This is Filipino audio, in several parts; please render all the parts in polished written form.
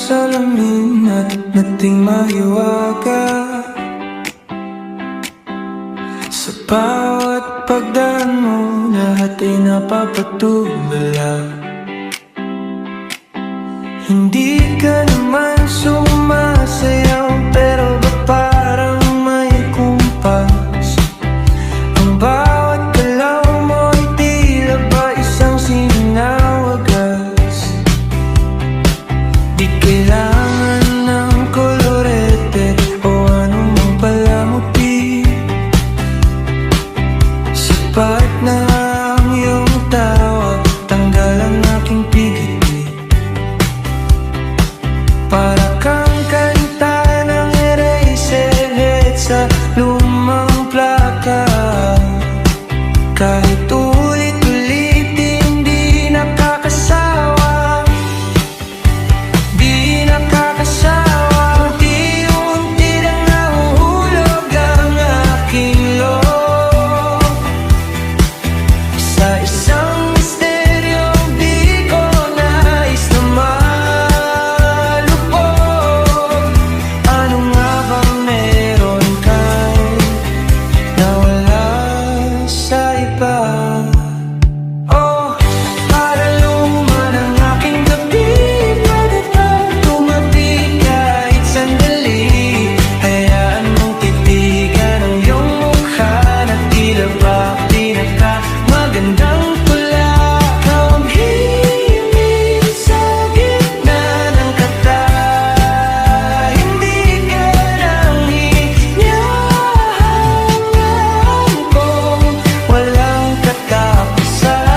salamin at nating mahiwaga. Sa bawat pagdaan mo, lahat ay napapatubala. Hindi ka naman sumasayaw, pero ba parang may kumpas? Ang bawat galaw mo ay tila ba isang sinawagas. Di kailangan ng kolorete o anumang palamuti. Sapat na ang iyong tawa, tanggal ang aking pigiti. Para kang kanta ng eraserhead sa lumang plaka. Kahit ulit-ulitin, di nakakasawa. Di nakakasawa. Unti-unti na nahuhulog ang aking loob sa isang misteryong di ko nais na malubog. Ano nga bang meron kahit nawala sa iba? Oh, para luman ang aking gabi, pwede ba tumabi kahit sandali? Hayaan mong titigan ang iyong mukha na tila ba pinakamagandang tula. Ikaw ang hihimik sa gitna ng kata. Hindi ka nang hinyahangan kong walang katapusan.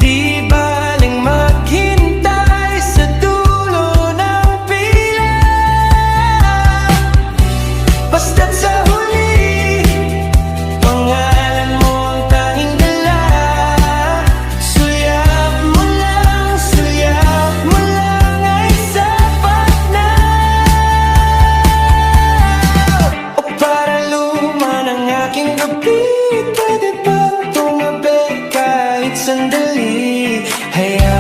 Di baling maghintay sa dulo ng pila, basta't sa huli pangalan mo ang tanging dala. Suyap mo lang ay sapat na. O para luman ang aking gabi, pwede ba tumabi kahit sandali? Hayaan